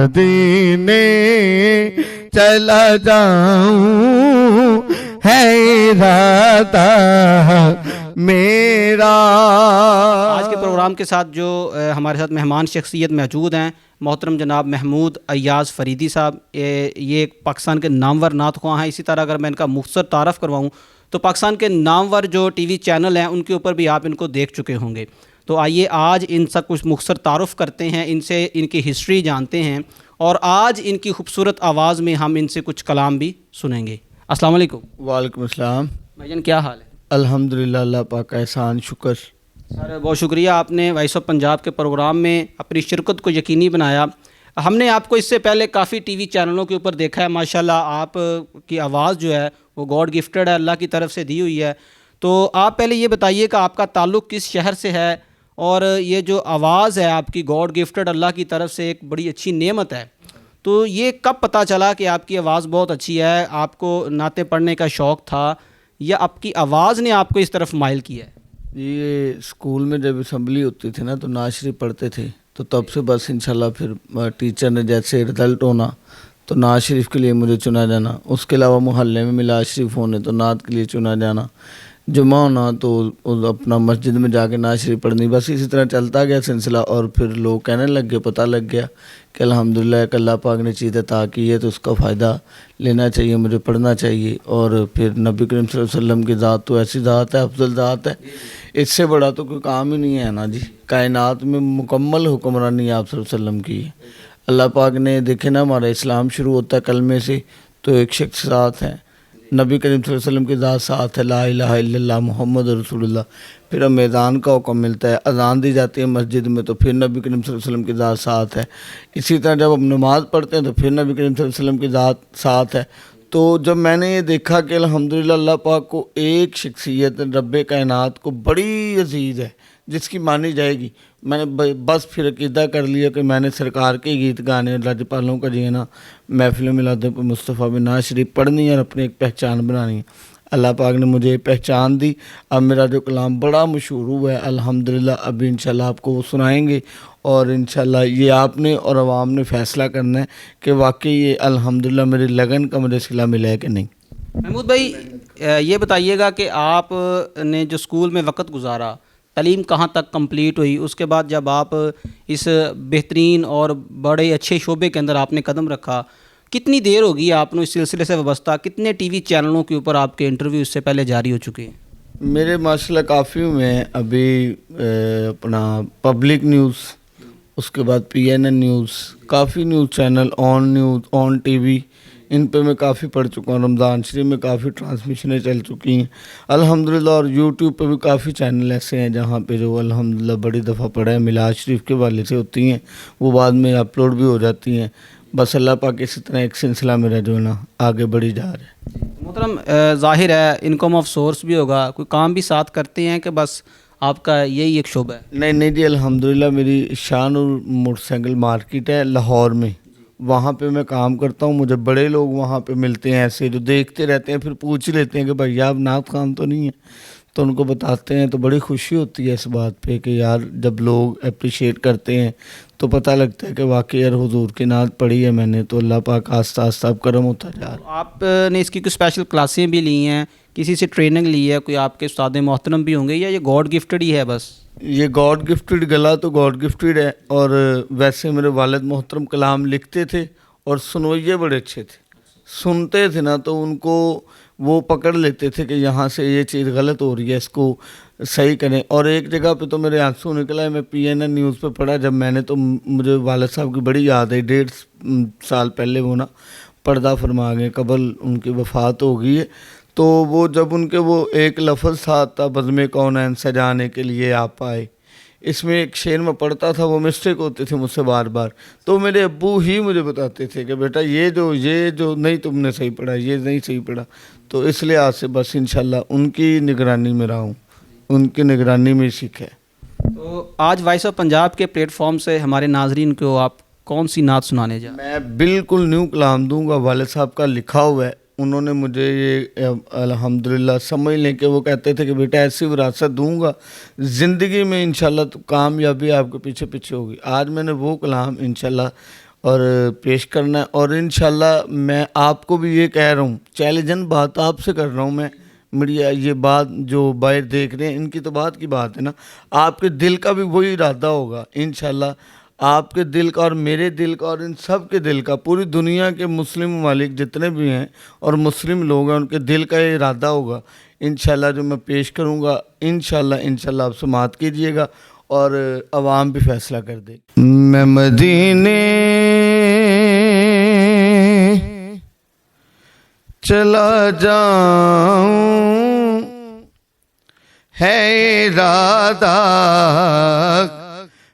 मदीने चला जाऊं है इरादा मेरा। आज के प्रोग्राम के साथ जो हमारे साथ मेहमान शख्सियत मौजूद हैं, मोहतरम जनाब महमूद अय्याज़ फरीदी साहब, ये एक पाकिस्तान के नामवर नात ख्वां हैं। इसी तरह अगर मैं इनका मुख्तसर तारफ़ करवाऊँ तो पाकिस्तान के नामवर जो टीवी चैनल हैं उनके ऊपर भी आप इनको देख चुके होंगे। तो आइए आज इनसे कुछ मुख्तसर तारुफ़ करते हैं, इनसे इनकी हिस्ट्री जानते हैं और आज इनकी खूबसूरत आवाज़ में हम इनसे कुछ कलाम भी सुनेंगे। अस्सलाम वालेकुम। वालेकुम अस्सलाम। भाईजान क्या हाल है? अल्हम्दुलिल्लाह, अल्लाह पाक का एहसान शुक्र। सर बहुत शुक्रिया, आपने वॉइस ऑफ पंजाब के प्रोग्राम में अपनी शिरकत को यकीनी बनाया। हमने आपको इससे पहले काफ़ी टीवी चैनलों के ऊपर देखा है। माशाल्लाह आप की आवाज़ जो है वो गॉड गिफ्टेड है, अल्लाह की तरफ से दी हुई है। तो आप पहले ये बताइए कि आपका ताल्लुक़ किस शहर से है और ये जो आवाज़ है आपकी गॉड गिफ्टेड अल्लाह की तरफ से एक बड़ी अच्छी नेमत है, तो ये कब पता चला कि आपकी आवाज़ बहुत अच्छी है? आपको नाते पढ़ने का शौक़ था या आपकी आवाज़ ने आपको इस तरफ माइल किया है? ये स्कूल में जब असम्बली होती थी ना तो नात शरीफ पढ़ते थे, तो तब से बस इंशाल्लाह फिर टीचर ने जैसे रिज़ल्ट होना तो नात शरीफ के लिए मुझे चुना जाना। उसके अलावा मोहल्ले में मिलाद शरीफ होने तो नात के लिए चुना जाना। जुमा होना तो अपना मस्जिद में जाके नात शरीफ पढ़नी। बस इसी तरह चलता गया सिलसिला और फिर लोग कहने लग गए, पता लग गया कि अल्हम्दुलिल्लाह एक अल्लाह पाक ने चीज़ अता की है तो उसका फ़ायदा लेना चाहिए, मुझे पढ़ना चाहिए। और फिर नबी करीम सल्लल्लाहु अलैहि वसल्लम की ज़ात तो ऐसी ज़ात है, अफजल ज़ात है, इससे बड़ा तो कोई काम ही नहीं है ना जी। कायनात में मुकम्मल हुक्मरानी आप सल्लल्लाहु अलैहि वसल्लम की है। अल्लाह पाक ने देखे ना, हमारा इस्लाम शुरू होता है कलमे से, तो एक शख्स साथ है, नबी करीम सल्लल्लाहु अलैहि वसल्लम की ज़ात साथ है, ला इलाहा इल्लल्लाह मुहम्मद रसूलुल्लाह। फिर हमें अज़ान का हुक्म मिलता है, अज़ान दी जाती है मस्जिद में, तो फिर नबी करीम सल्लल्लाहु अलैहि वसल्लम की ज़ात साथ है। इसी तरह जब हम नमाज़ पढ़ते हैं तो फिर नबी करीम सल्लल्लाहु अलैहि वसल्लम की ज़ात साथ है। तो जब मैंने ये देखा कि अल्हम्दुलिल्लाह अल्लाह पाक को एक शख्सियत रब्बे कायनात को बड़ी अजीज़ है जिसकी मानी जाएगी, मैंने बस फिर अकीदा कर लिया कि मैंने सरकार के गीत गाने, राज्यपालों का जीना, महफिल मिलाद मुस्तफ़ा में नात शरीफ पढ़नी है और अपनी एक पहचान बनानी है। अल्लाह पाक ने मुझे पहचान दी। अब मेरा जो कलाम बड़ा मशहूर हुआ है अल्हम्दुलिल्लाह, अभी इंशाल्लाह आपको वो सुनाएंगे और इंशाल्लाह ये आपने और आवाम ने फ़ैसला करना है कि वाकई ये अल्हम्दुलिल्लाह मेरी लगन का मुझे सिला मिला है कि नहीं। महमूद भाई ये बताइएगा कि आपने जो स्कूल में वक़्त गुजारा, तालीम कहाँ तक कंप्लीट हुई, उसके बाद जब आप इस बेहतरीन और बड़े अच्छे शोबे के अंदर आपने कदम रखा, कितनी देर होगी आपने इस सिलसिले से वाबस्ता? कितने टीवी चैनलों के ऊपर आपके इंटरव्यू इससे पहले जारी हो चुके हैं? मेरे माशाल्लाह काफ़ी हुए हैं। अभी अपना पब्लिक न्यूज़, उसके बाद PNN न्यूज़, काफ़ी news channel, on news, on TV, इन पे मैं काफ़ी पढ़ चुका हूँ। रमज़ान शरीफ में काफ़ी ट्रांसमिशनें चल चुकी हैं अल्हम्दुलिल्लाह। और यूट्यूब पे भी काफ़ी चैनल ऐसे हैं जहाँ पे जो अल्हम्दुलिल्लाह बड़ी दफ़ा पढ़ा है, मिलाद शरीफ के वाले से होती हैं, वो बाद में अपलोड भी हो जाती हैं। बस अल्लाह पाक इसी तरह एक सिलसिला मेरा जो है ना आगे बढ़ी जा रहा है। मोहतरम ज़ाहिर है इनकम ऑफ सोर्स भी होगा, कोई काम भी साथ करते हैं कि बस आपका यही एक शोबा है? नहीं नहीं जी, अल्हम्दुलिल्लाह मेरी शानुर मोटरसाइकिल मार्केट है लाहौर में, वहाँ पे मैं काम करता हूँ। मुझे बड़े लोग वहाँ पे मिलते हैं ऐसे जो देखते रहते हैं, फिर पूछ लेते हैं कि भैया आप नात खान तो नहीं है, तो उनको बताते हैं तो बड़ी खुशी होती है इस बात पे कि यार जब लोग अप्रिशिएट करते हैं तो पता लगता है कि वाकई यार हुजूर की नात पढ़ी है मैंने, तो अल्लाह पाक आस्ता आस्ता अब करम होता जा रहा है। आपने इसकी कुछ स्पेशल क्लासें भी ली हैं, किसी से ट्रेनिंग ली है, कोई आपके उस्ताद मोहतरम भी होंगे या ये गॉड गिफ्टेड ही है बस? ये गॉड गिफ्टेड, गला तो गॉड गिफ्टेड है। और वैसे मेरे वालिद मोहतरम कलाम लिखते थे और सुनवैये बड़े अच्छे थे, सुनते थे ना तो उनको वो पकड़ लेते थे कि यहाँ से ये चीज़ गलत हो रही है, इसको सही करें। और एक जगह पे तो मेरे आंसू निकला है, मैं PNN न्यूज़ पे पढ़ा जब मैंने, तो मुझे वालिद साहब की बड़ी याद है। 1.5 साल पहले वो ना पर्दा फरमा गए, कबल उनकी वफ़ात हो गई है। तो वो जब उनके वो एक लफ्ज़ था बज़्म कौनैन सजाने के लिए आप आए, इसमें एक शेर में पढ़ता था, वो मिस्टेक होते थे मुझसे बार बार, तो मेरे अब्बू ही मुझे बताते थे कि बेटा ये जो नहीं तुमने सही पढ़ा, ये नहीं सही पढ़ा। तो इसलिए आज से बस इंशाल्लाह उनकी निगरानी में रहा हूँ, उनकी निगरानी में सीखा है। तो आज वॉइस ऑफ पंजाब के प्लेटफॉर्म से हमारे नाजरीन को आप कौन सी नात सुनाने जा? मैं बिल्कुल न्यू कलाम दूंगा, वालिद साहब का लिखा हुआ है। उन्होंने मुझे ये अल्हम्दुलिल्लाह समझ लें कि वो कहते थे कि बेटा ऐसी विरासत दूंगा ज़िंदगी में इंशाल्लाह तो कामयाबी आपके पीछे पीछे होगी। आज मैंने वो कलाम इंशाल्लाह और पेश करना है। और इंशाल्लाह मैं आपको भी ये कह रहा हूँ, चैलेंजन बात आपसे कर रहा हूँ मैं, मीडिया ये बात जो बाहर देख रहे हैं इनकी तो बात की बात है ना, आपके दिल का भी वही इरादा होगा इंशाल्लाह, आपके दिल का और मेरे दिल का और इन सब के दिल का, पूरी दुनिया के मुस्लिम ममालिक जितने भी हैं और मुस्लिम लोग हैं उनके दिल का ये इरादा होगा इंशाल्लाह जो मैं पेश करूँगा। इंशाल्लाह आप समाअत कीजिएगा और अवाम भी फैसला कर दे। मैं मदीने चला जाऊं है इरादा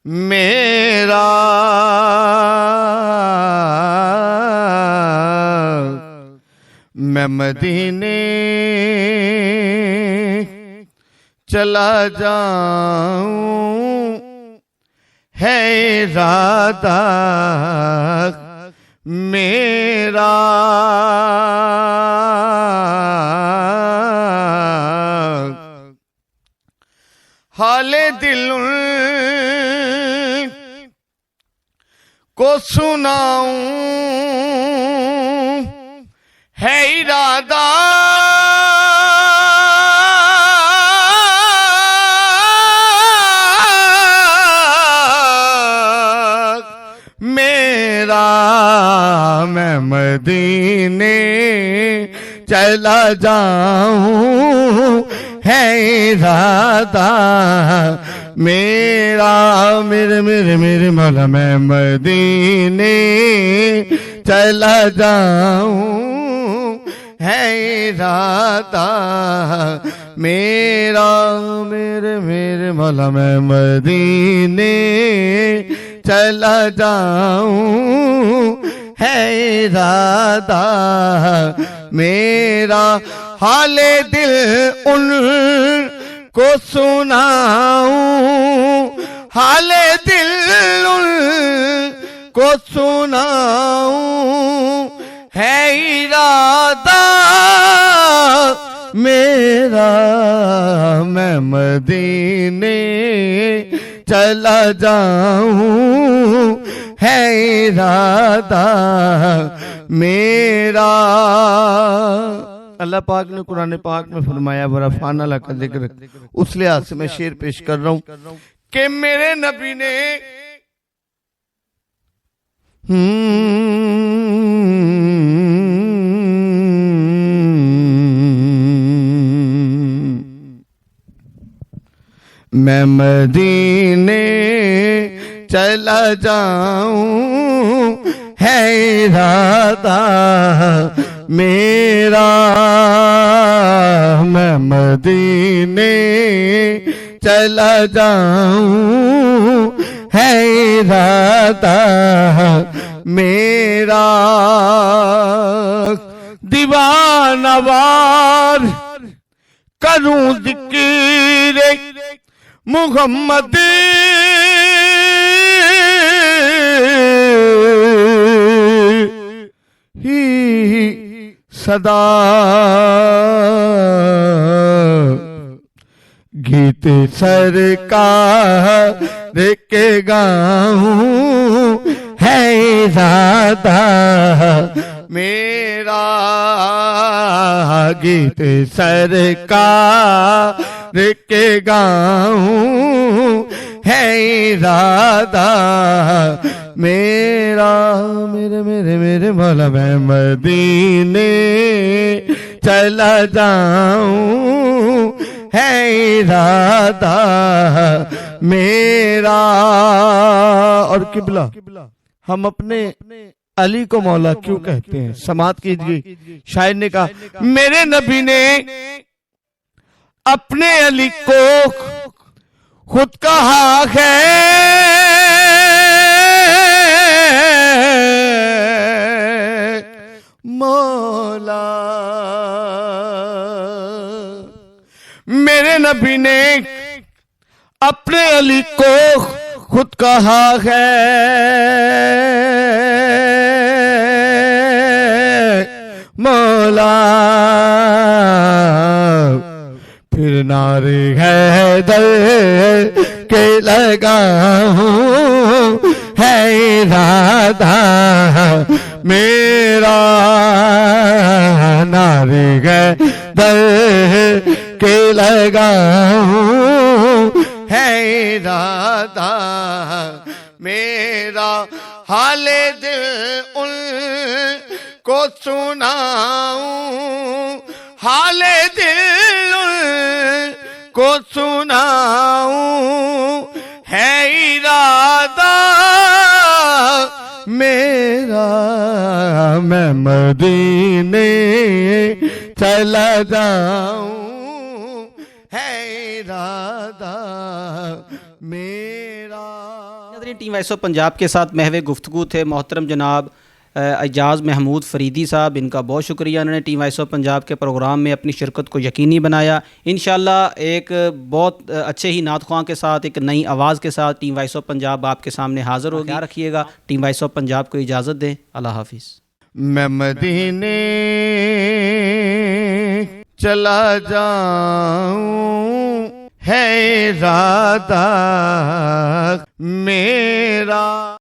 मेरा, मैं मदीने चला जाऊं है इरादा मेरा, हाले दिल को सुनाऊं है इरादा मेरा, मैं मदीने चला जाऊं है इरादा मेरा, मेरे मेरे मेरे मौला मैं मदीने चला जाऊं है इरादा मेरा, मेरे मेरे मौला मैं मदीने चला जाऊं है इरादा मेरा, हाले दिल उन को सुनाऊं, हाले दिल उन को सुनाऊं है इरादा मेरा, मैं मदीने चला जाऊं है इरादा मेरा। अल्लाह पाक ने कुरान पाक में फरमाया बरफाना ला का जिक्र, उस लिहाज से मैं शेर पेश कर रहा हूं कि मेरे नबी ने मैं मदीने चला जाऊं है इरादा मेरा, मैं मदीने चला जाऊं है इरादा मेरा, दीवानवार करूं जिक्र मुहम्मद ही सदा, गीत सरकार के गाऊं है इरादा मेरा, गीत सरकार के गाऊं है इरादा मेरा, मेरे मेरे मेरे मौला मैं मदीने चला जाऊं है इरादा मेरा। और किबला हम अपने अली को मौला क्यों कहते हैं, समाअत कीजिए। शायर ने कहा मेरे नबी ने अपने अली को खुद कहा है मौला, मेरे नबी ने अपने अली को खुद कहा है मौला, फिर नारे हैदर के लगाऊं है इरादा मेरा नारी दर के लगाऊं, है इरादा मेरा हाले दिल उन को सुनाऊं, हाले दिल उन को सुनाऊं, है इरादा मेरा मैं मदीने चला जाऊं, है इरादा मेरा। टीम वॉइस ऑफ पंजाब के साथ महवे गुफ्तगू थे मोहतरम जनाब एजाज़ महमूद फरीदी साहब। इनका बहुत शुक्रिया, उन्होंने टीम वॉइस ऑफ पंजाब के प्रोग्राम में अपनी शिरकत को यकीनी बनाया। इंशाल्लाह एक बहुत अच्छे ही नात ख्वां के साथ, एक नई आवाज़ के साथ टीम वॉइस ऑफ पंजाब आपके सामने हाज़िर होगी। ख्याल रखिएगा। टीम वॉइस ऑफ पंजाब को इजाज़त दें। अल्लाह हाफिज़। मैं मदीने चला जाऊं, है इरादा मेरा।